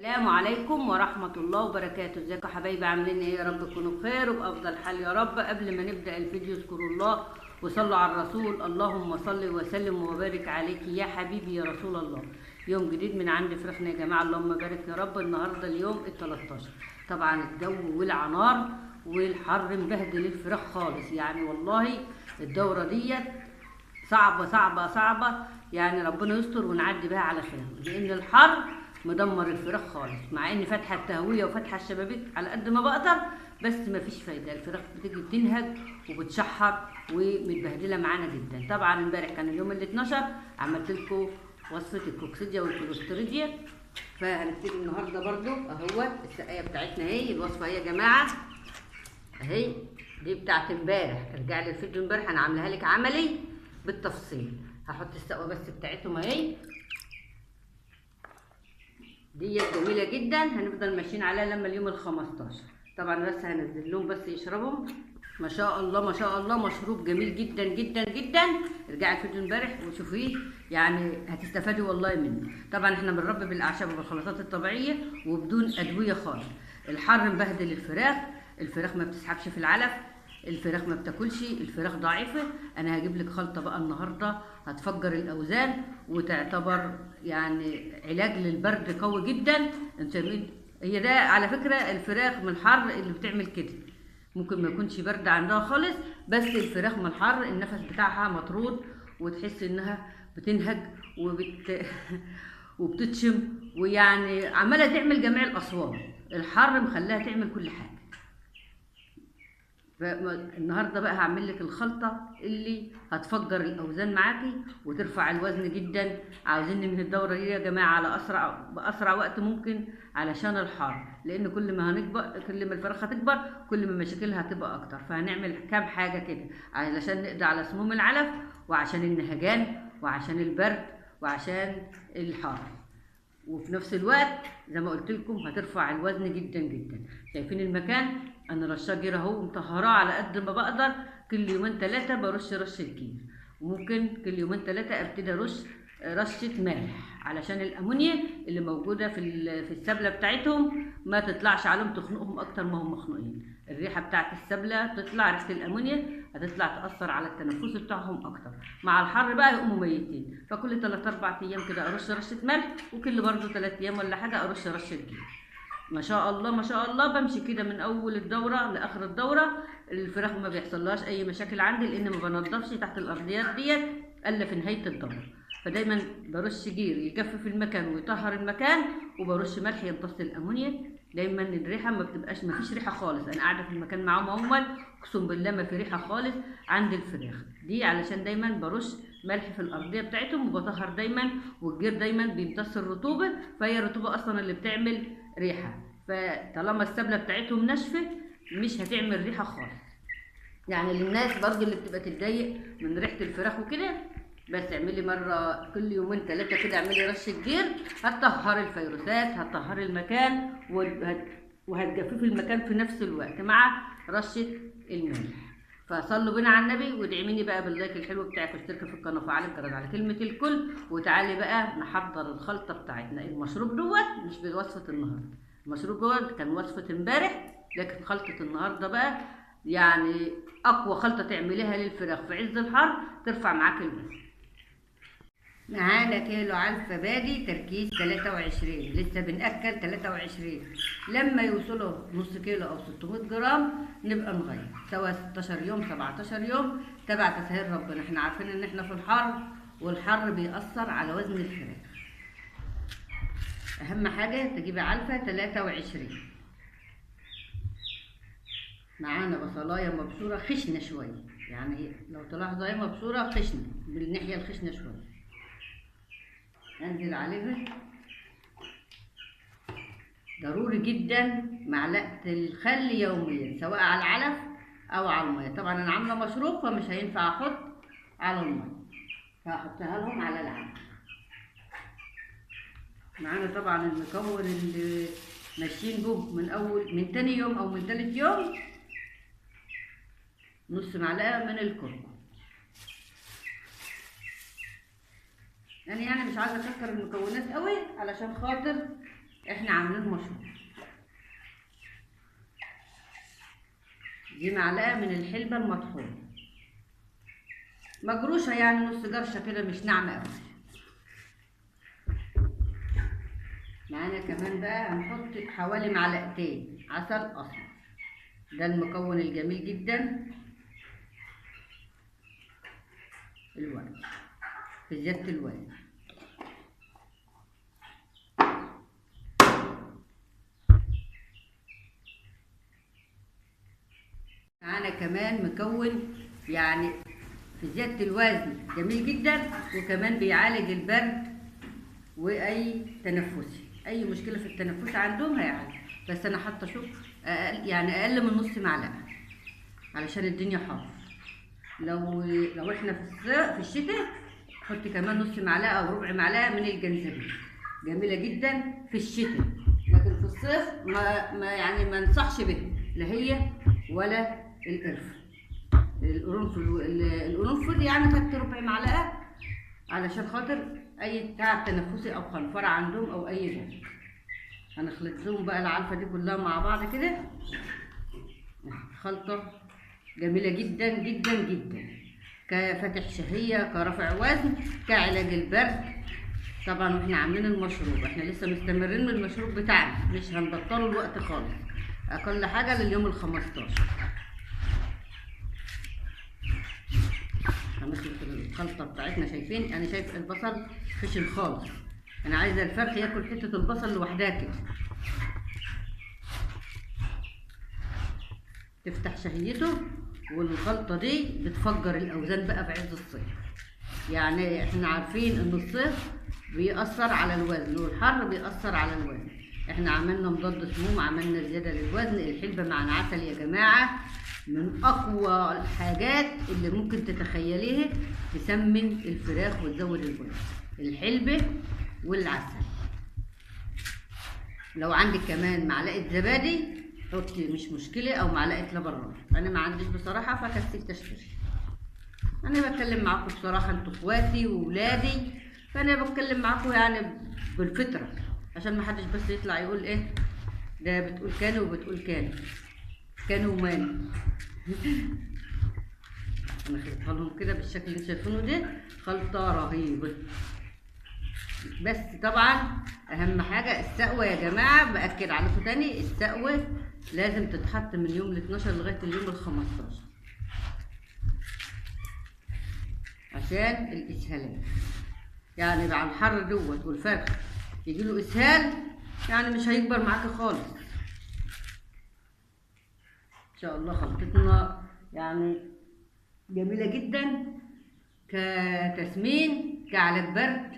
السلام عليكم ورحمة الله وبركاته. ازيكم يا حبايبي؟ عاملين ايه؟ يا رب تكونوا بخير وبأفضل حال يا رب. قبل ما نبدأ الفيديو اذكروا الله وصلوا على الرسول. اللهم صل وسلم وبارك عليك يا حبيبي يا رسول الله. يوم جديد من عند فراخنا يا جماعة، اللهم بارك يا رب. النهاردة اليوم ال13. طبعا الجو ولع نار والحر مبهدل الفراخ خالص، يعني والله الدورة ديت صعبة يعني ربنا يستر ونعدي بها على خير، لأن الحر مدمر الفراخ خالص. مع اني فاتحه التهويه وفاتحه الشبابيك على قد ما بقدر، بس مفيش فايده. الفراخ بتيجي بتنهج وبتشحر ومتبهدله معانا جدا. طبعا امبارح كان اليوم ال12، عملت لكم وصفه الكوكسيديا والكولوستريديا، فهنبتدي النهارده برضو اهوت السقايه بتاعتنا اهي. الوصفه اهي يا جماعه اهي، دي بتاعت امبارح. ارجع لي الفيديو امبارح انا عاملاها لك عملي بالتفصيل. هحط السقوه بس بتاعتهم اهي، دي جميله جدا. هنفضل ماشيين عليها لما اليوم ال15. طبعا بس هنزل لهم بس يشربهم. ما شاء الله ما شاء الله، مشروب جميل جدا جدا جدا. ارجعي الفيديو امبارح وشوفيه، يعني هتستفادي والله منه. طبعا احنا بنربي بالاعشاب وبالخلطات الطبيعيه وبدون ادويه خالص. الحر مبهدل الفراخ ما بتسحبش في العلف، الفراخ ما بتاكلش، الفراخ ضعيفه. انا هجيب لك خلطه بقى النهارده هتفجر الاوزان وتعتبر يعني علاج للبرد قوي جدا. انت هي ده على فكره الفراخ من الحر اللي بتعمل كده. ممكن ما يكونش برد عندها خالص، بس الفراخ من الحر النفس بتاعها مطرود، وتحس انها بتنهج وبتتشم، ويعني عماله تعمل جميع الاصوات. الحر مخليها تعمل كل حاجه. فالنهارده بقى هعمل لك الخلطه اللي هتفجر الاوزان معاكي وترفع الوزن جدا. عاوزين ننهي الدوره دي يا جماعه على باسرع وقت ممكن، علشان الحر. لان كل ما هنكبر، كل ما الفراخ هتكبر، كل ما مشاكلها هتبقى اكتر. فهنعمل كام حاجه كده علشان نقضي على سموم العلف، وعشان النهجان، وعشان البرد، وعشان الحر. وفي نفس الوقت زي ما قلت لكم هترفع الوزن جدا جدا. شايفين المكان؟ انا رشاه جير اهو، مطهراه على قد ما بقدر. كل يومين 3 برش رشه جير، وممكن كل يومين 3 ابتدي ارش رشه ملح، علشان الامونيا اللي موجوده في السبله بتاعتهم ما تطلعش عليهم تخنقهم اكتر ما هم مخنوقين. الريحه بتاعت السبله تطلع، ريحه الامونيا هتطلع تاثر على التنفس بتاعهم اكتر. مع الحر بقى يقوموا ميتين. فكل 3 4 ايام كده ارش رشه ملح، وكل برضو 3 ايام ولا حاجه ارش رشه جير. ما شاء الله ما شاء الله. بمشي كده من اول الدوره لاخر الدوره. الفراخ ما بيحصلهاش اي مشاكل عندي، لان ما بنضفش تحت الارضيات ديت الا في نهايه الدوره. فدايما برش جير يجفف المكان ويطهر المكان، وبرش ملح يمتص الامونيا. دايما الريحه ما بتبقاش، ما فيش ريحه خالص. انا قاعده في المكان معاهم اهمل، اقسم بالله ما في ريحه خالص عند الفراخ دي، علشان دايما برش ملح في الارضيه بتاعتهم وبطهر دايما. والجير دايما بيمتص الرطوبه، فهي الرطوبه اصلا اللي بتعمل ريحه. فطالما السبله بتاعتهم ناشفه مش هتعمل ريحه خالص. يعني للناس برضو اللي بتبقى تتضايق من ريحه الفراخ وكده، بس اعملي مره كل يومين 3 كده، اعملي رشه جير. هتطهري الفيروسات، هتطهري المكان، وهتجففي المكان في نفس الوقت مع رشه الملح. فصلوا بينا على النبي وادعي مني بقى باللايك الحلو بتاعك، واشتركي في القناه وفعلي الجرس على كلمه الكل. وتعالي بقى نحضر الخلطه بتاعتنا. المشروب دوت مش بوصفه النهارده، المشروب دوت كان وصفه امبارح، لكن خلطه النهارده بقى يعني اقوى خلطه تعمليها للفراخ في عز الحر ترفع معاك الوزن. معانا كيلو علف بادي تركيز 23، لسه بنأكل 23. لما يوصلوا نص كيلو او 600 جرام نبقى نغير، سواء 16 يوم 17 يوم تبع تسهيل ربنا. احنا عارفين ان احنا في الحر، والحر بيأثر على وزن الفراخ. اهم حاجه تجيبي علفه 23. معانا بصلايه مبشوره خشنه شويه، يعني لو تلاحظوا هي مبشوره خشنه بالناحيه الخشنه شويه. انزل عليها ضروري جدا معلقه الخل يوميا، سواء على العلف او على الميه. طبعا انا عامله مشروب فمش هينفع احط على الميه، فهحطها لهم على العلف. معانا طبعا المكون اللي ماشيين به من تاني يوم او من تالت يوم، نص معلقه من الكركم. يعني مش عايزه اكتر المكونات قوي علشان خاطر احنا عاملين مشروب. دي معلقه من الحلبه المطحونه مجروشه، يعني نص جرشه كده، مش ناعمه قوي. معانا كمان بقى هنحط حوالي معلقتين عسل اسمر، ده المكون الجميل جدا الورد في زيادة الوزن. معانا كمان مكون يعني في زيادة الوزن جميل جدا، وكمان بيعالج البرد واي تنفسي، اي مشكله في التنفس عندهم هيعالج. بس انا حاطه شوف يعني اقل من نص معلقه علشان الدنيا حر. لو احنا في الشتاء حط كمان نص معلقه او ربع معلقه من الجنزبيل، جميله جدا في الشتاء. لكن في الصيف ما انصحش به، لا هي ولا القرفه. القرنفل يعني خدت ربع معلقه علشان خاطر اي تعب تنفسي او خنفره عندهم او اي برد. هنخلط لهم بقى العلفه دي كلها مع بعض كده، خلطه جميله جدا جدا جدا، كفتح شهيه، كرفع وزن، كعلاج البرد. طبعا احنا عاملين المشروب، احنا لسه مستمرين من المشروب بتاعنا، مش هنبطله الوقت خالص، اقل حاجه لليوم ال15. هنخلط الخلطه بتاعتنا. شايفين انا شايف البصل خشن خالص، انا عايزه الفرخ ياكل حته البصل لوحدها كده، تفتح شهيته. والخلطه دي بتفجر الاوزان بقى في عز الصيف. يعني احنا عارفين ان الصيف بيأثر على الوزن والحر بيأثر على الوزن. احنا عملنا مضاد سموم، عملنا زياده للوزن. الحلبه مع العسل يا جماعه من اقوى الحاجات اللي ممكن تتخيليها تسمن الفراخ وتزود الوزن، الحلبه والعسل. لو عندك كمان معلقه زبادي حطي، مش مشكله، او معلقه لبن رايب. انا ما عنديش بصراحه فكسلت اشتري. انا بتكلم معاكم بصراحه، انتوا اخواتي واولادي، فانا بتكلم معاكم يعني بالفطره، عشان ما حدش بس يطلع يقول ايه ده بتقول كانوا وبتقول كانوا وماني. انا خلطها لهم كده بالشكل اللي شايفينه ده، خلطه رهيبه. بس طبعا اهم حاجه السقوه يا جماعه، باكد عليكم تاني، السقوه لازم تتحط من يوم ال12 لغايه اليوم ال15 عشان الاسهالات. يعني مع الحر دوت والفرخ يجيله اسهال، يعني مش هيكبر معاكي خالص. ان شاء الله خلطتنا يعني جميله جدا، كتسمين، كعلاج برد،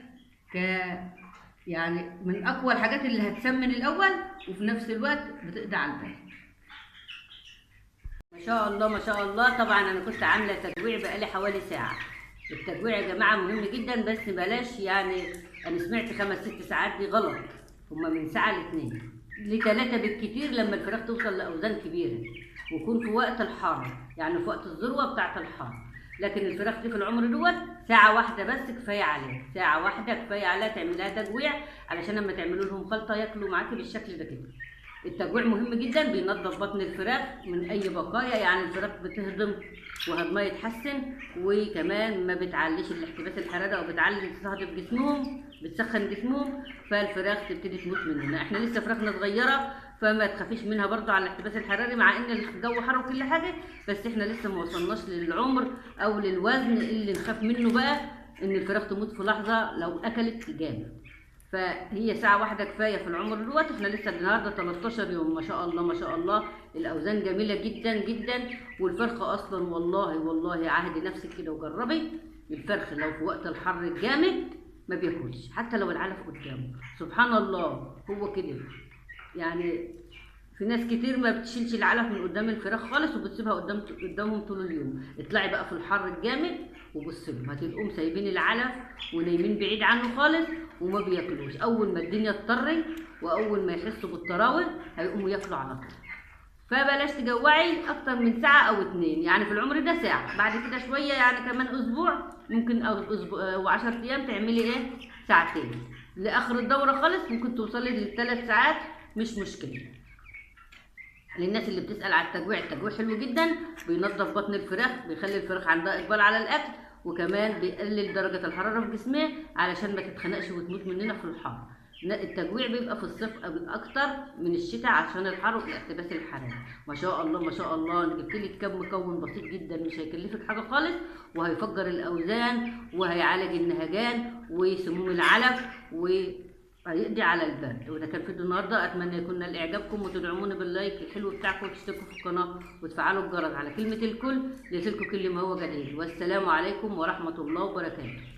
يعني من اقوى الحاجات اللي هتسمن الاول وفي نفس الوقت بتقضي على البرد. ما شاء الله ما شاء الله. طبعا انا كنت عامله تجويع بقالي حوالي ساعه. التجويع يا جماعه مهم جدا، بس بلاش يعني، انا سمعت 5-6 ساعات دي غلط، هما من ساعه ل2 ل3 بالكتير لما الفراخ توصل لاوزان كبيره، ويكون في وقت الحر، يعني في وقت الذروه بتاعه الحر. لكن الفراخ دي في العمر دوت ساعه واحده بس كفايه عليها، ساعه واحده كفايه عليها تعملها تجويع، علشان لما تعملوا لهم خلطه ياكلوا معاكي بالشكل ده كده. التجويع مهم جدا، بينظف بطن الفراخ من اي بقايا، يعني الفراخ بتهضم وهضمها يتحسن، وكمان ما بتعليش الاحتباس الحراري او بتعلي تستهدف جسمهم، بتسخن جسمهم، فالفراخ تبتدي تموت مننا. احنا لسه فراخنا صغيره فما تخافيش منها برضو على الاحتباس الحراري، مع ان الجو حر وكل حاجه، بس احنا لسه ما وصلناش للعمر او للوزن اللي نخاف منه بقى ان الفراخ تموت في لحظه لو اكلت جامد. فهي ساعة واحدة كفاية في العمر دلوقتي. احنا لسه النهارده 13 يوم، ما شاء الله ما شاء الله، الأوزان جميلة جدا جدا. والفرخة أصلا والله عهدي نفسك كده وجربي، الفرخ لو في وقت الحر الجامد ما بياكلش، حتى لو العلف قدامه، سبحان الله هو كده. يعني في ناس كتير ما بتشيلش العلف من قدام الفراخ خالص وبتسيبها قدامهم طول اليوم. اطلعي بقى في الحر الجامد وبصي لهم، هتلاقوهم سايبين العلف ونايمين بعيد عنه خالص وما بياكلوش. اول ما الدنيا تطري واول ما يحسوا بالطراوه هيقوموا ياكلوا على طول. فبلاش تجوعي اكتر من ساعه او 2، يعني في العمر ده ساعه، بعد كده شويه يعني كمان اسبوع ممكن او اسبوع و10 ايام تعملي ايه 2 ساعة. لاخر الدوره خالص، ممكن توصلي ل3 ساعات مش مشكله. للناس اللي بتسال على التجويع، التجويع حلو جدا، بينظف بطن الفراخ، بيخلي الفراخ عندها اقبال على الاكل، وكمان بيقلل درجه الحراره في جسمها علشان ما تتخنقش وتموت مننا في الحر. التجويع بيبقى في الصيف اكتر من الشتاء عشان الحر والاحتباس الحراري. ما شاء الله ما شاء الله، انا جبت لك كم مكون بسيط جدا مش هيكلفك حاجه خالص، وهيفجر الاوزان وهيعالج النهجان وسموم العلف وهيقضي على البرد. وده كان فيديو النهارده، اتمنى يكون نال اعجابكم، وتدعموني باللايك الحلو بتاعكم، وتشتركوا في القناه وتفعلوا الجرس على كلمه الكل ليصلكم كل ما هو جديد. والسلام عليكم ورحمه الله وبركاته.